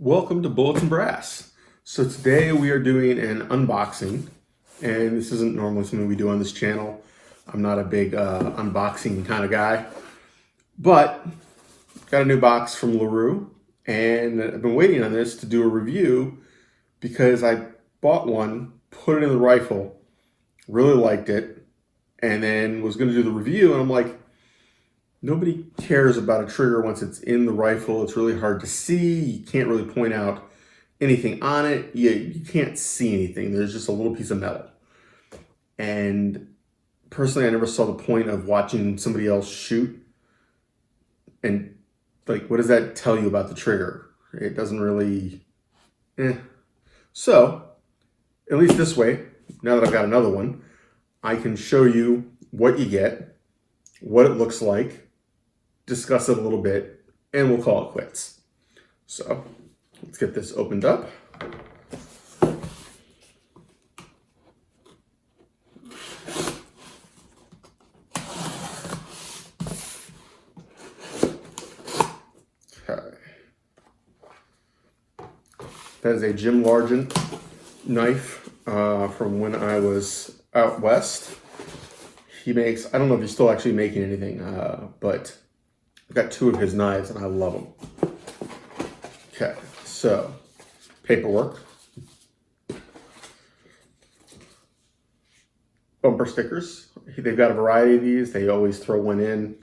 Welcome to Bullets and Brass. So today we are doing an unboxing, and this isn't normally something we do on this channel. I'm not a big unboxing kind of guy, but got a new box from LaRue, and I've been waiting on this to do a review because I bought one, put it in the rifle, really liked it, and then was going to do the review, and I'm like, nobody cares about a trigger once it's in the rifle. It's really hard to see. You can't really point out anything on it. You can't see anything. There's just a little piece of metal. And personally, I never saw the point of watching somebody else shoot. And like, what does that tell you about the trigger? It doesn't really, So, at least this way, now that I've got another one, I can show you what you get, what it looks like, discuss it a little bit, and we'll call it quits. So let's get this opened up. Okay. That is a Jim Largent knife from when I was out west. He makes, I don't know if he's still actually making anything, but I've got two of his knives and I love them. Okay, so paperwork, bumper stickers. They've got a variety of these. They always throw one in.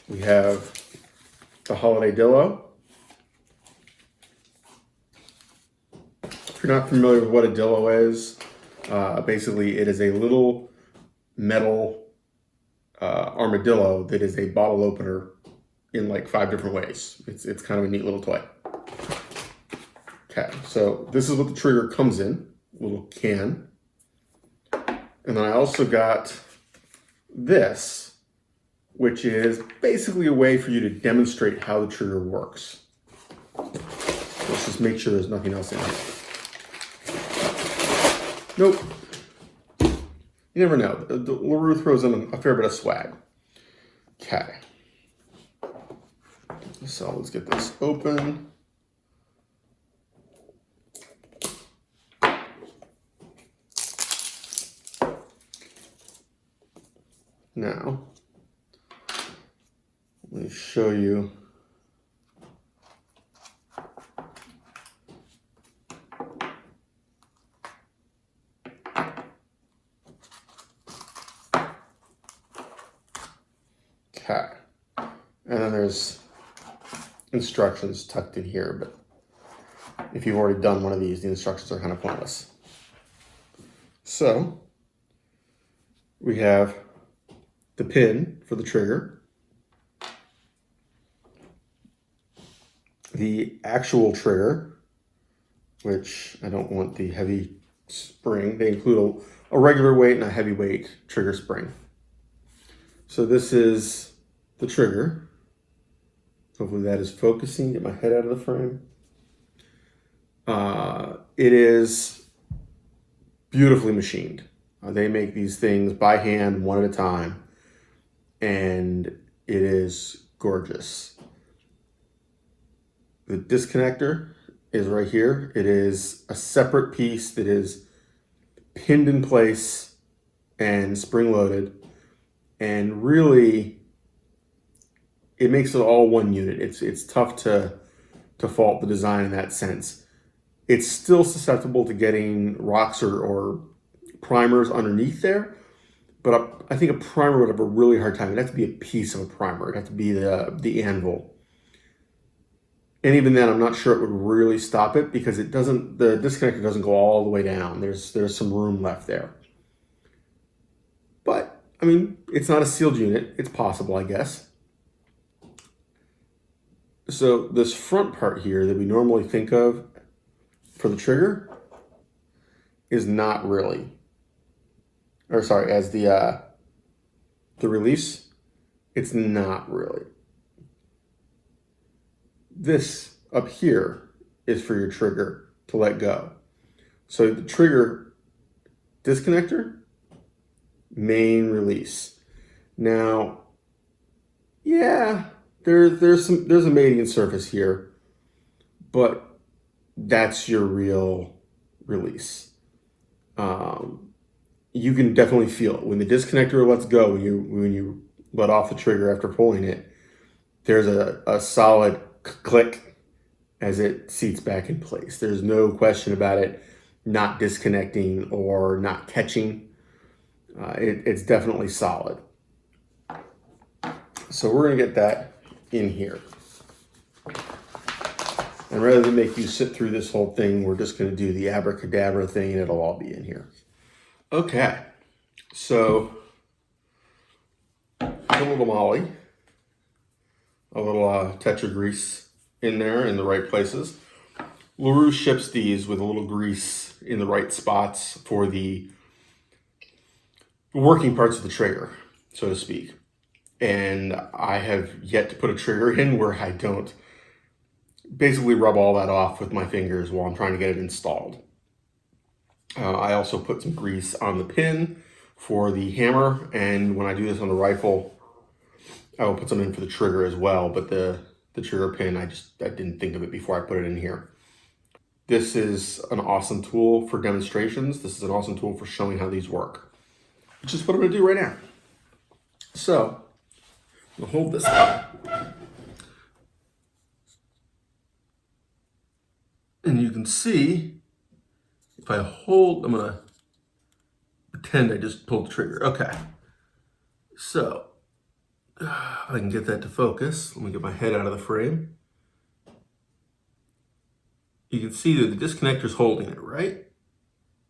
We have the Holiday Dillo. If you're not familiar with what a Dillo is, basically it is a little metal armadillo that is a bottle opener in like 5 different ways. It's kind of a neat little toy. Okay, so this is what the trigger comes in, little can. And then I also got this, which is basically a way for you to demonstrate how the trigger works. Let's just make sure there's nothing else in here. Nope. You never know. The LaRue throws in a fair bit of swag. Okay. So let's get this open. Now, let me show you. Okay. And then there's instructions tucked in here, but if you've already done one of these, the instructions are kind of pointless. So we have the pin for the trigger, the actual trigger, which I don't want the heavy spring. They include a regular weight and a heavyweight trigger spring. So this is the trigger. Hopefully that is focusing. Get my head out of the frame. It is beautifully machined. They make these things by hand, one at a time, and it is gorgeous. The disconnector is right here. It is a separate piece that is pinned in place and spring-loaded, and really it makes it all one unit. It's tough to fault the design in that sense. It's still susceptible to getting rocks or primers underneath there, but I think a primer would have a really hard time. It'd have to be a piece of a primer. It'd have to be the anvil. And even then, I'm not sure it would really stop it because the disconnector doesn't go all the way down. There's some room left there. But, I mean, it's not a sealed unit. It's possible, I guess. So this front part here that we normally think of for the trigger is not really, or sorry, as the release, it's not really. This up here is for your trigger to let go. So the trigger disconnector, main release. Now, yeah, there's a mating surface here, but that's your real release. You can definitely feel it when the disconnector lets go. When you let off the trigger after pulling it, there's a solid click as it seats back in place. There's no question about it not disconnecting or not catching. It's definitely solid. So we're gonna get that in here. And rather than make you sit through this whole thing, we're just gonna do the abracadabra thing and it'll all be in here. Okay, so a little moly, a little Tetra grease in there in the right places. LaRue ships these with a little grease in the right spots for the working parts of the trigger, so to speak. And I have yet to put a trigger in where I don't basically rub all that off with my fingers while I'm trying to get it installed. I also put some grease on the pin for the hammer, and when I do this on the rifle, I will put some in for the trigger as well, but the trigger pin, I didn't think of it before I put it in here. This is an awesome tool for demonstrations. This is an awesome tool for showing how these work, which is what I'm gonna do right now. So, I'll hold this up. And you can see, if I hold, I'm gonna pretend I just pulled the trigger. Okay. So, if I can get that to focus, let me get my head out of the frame. You can see that the disconnector's holding it, right?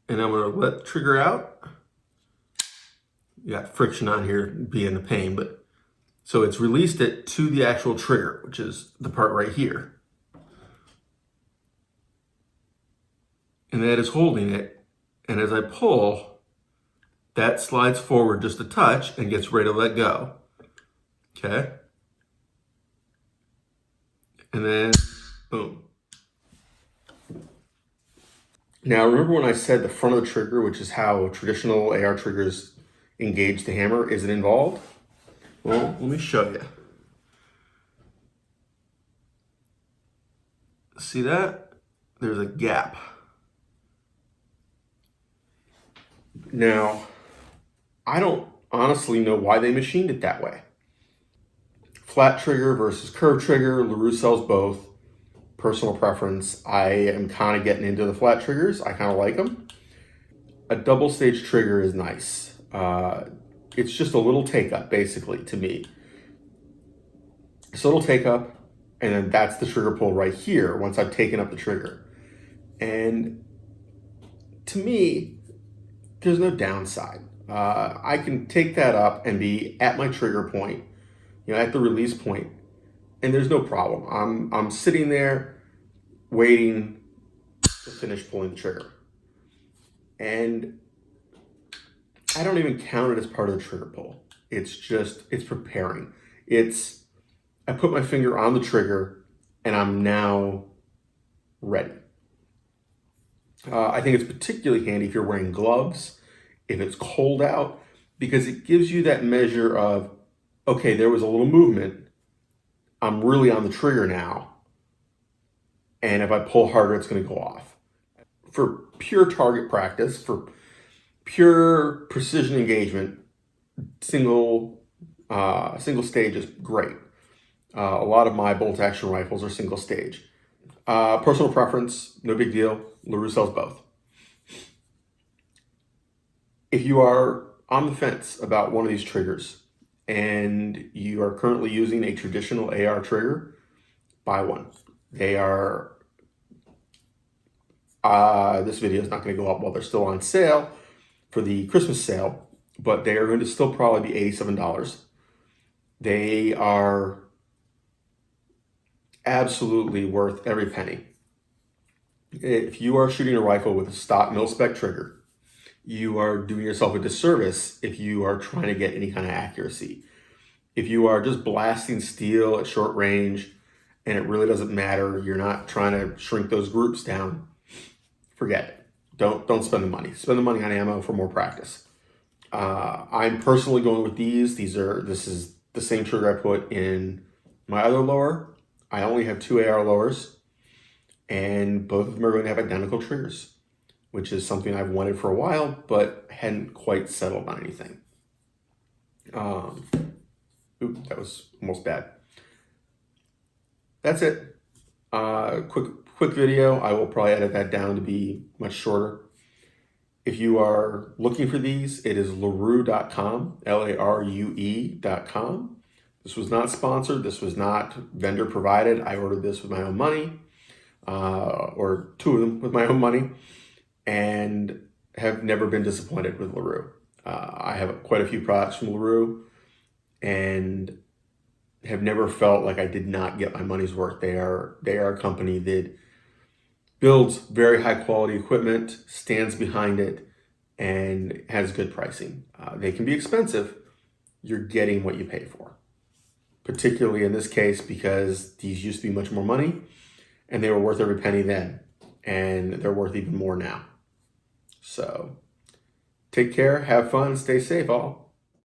And I'm gonna let the trigger out. You got friction on here being a pain, but so it's released it to the actual trigger, which is the part right here. And that is holding it. And as I pull, that slides forward just a touch and gets ready to let go. Okay. And then, boom. Now, remember when I said the front of the trigger, which is how traditional AR triggers engage the hammer, isn't involved? Well, let me show you. See that? There's a gap. Now, I don't honestly know why they machined it that way. Flat trigger versus curved trigger, LaRue sells both. Personal preference, I am kind of getting into the flat triggers. I kind of like them. A double stage trigger is nice. It's just a little take up, basically, to me. It's a little take up, and then that's the trigger pull right here once I've taken up the trigger. And to me, there's no downside. I can take that up and be at my trigger point, at the release point, and there's no problem. I'm sitting there waiting to finish pulling the trigger. And I don't even count it as part of the trigger pull. It's preparing. I put my finger on the trigger and I'm now ready. I think it's particularly handy if you're wearing gloves, if it's cold out, because it gives you that measure of, okay, there was a little movement. I'm really on the trigger now. And if I pull harder, it's going to go off. For pure target practice, for pure precision engagement, single stage is great. A lot of my bolt action rifles are single stage. Personal preference, no big deal. LaRue sells both. If you are on the fence about one of these triggers and you are currently using a traditional AR trigger, buy one. They are, this video is not going to go up while they're still on sale for the Christmas sale, but they are going to still probably be $87. They are absolutely worth every penny. If you are shooting a rifle with a stock mil-spec trigger, you are doing yourself a disservice if you are trying to get any kind of accuracy. If you are just blasting steel at short range and it really doesn't matter, you're not trying to shrink those groups down, forget it. Don't spend the money. Spend the money on ammo for more practice. I'm personally going with these. This is the same trigger I put in My other lower, I only have 2 AR lowers, and both of them are going to have identical triggers, which is something I've wanted for a while, but hadn't quite settled on anything. That was almost bad. That's it. Quick video. I will probably edit that down to be much shorter. If you are looking for these, it is LaRue.com, LARUE.com. This was not sponsored. This was not vendor provided. I ordered this with my own money, or 2 of them with my own money, and have never been disappointed with LaRue. I have quite a few products from LaRue and have never felt like I did not get my money's worth. They are a company that builds very high quality equipment, stands behind it, and has good pricing. They can be expensive. You're getting what you pay for. Particularly in this case, because these used to be much more money and they were worth every penny then, and they're worth even more now. So take care, have fun, stay safe all.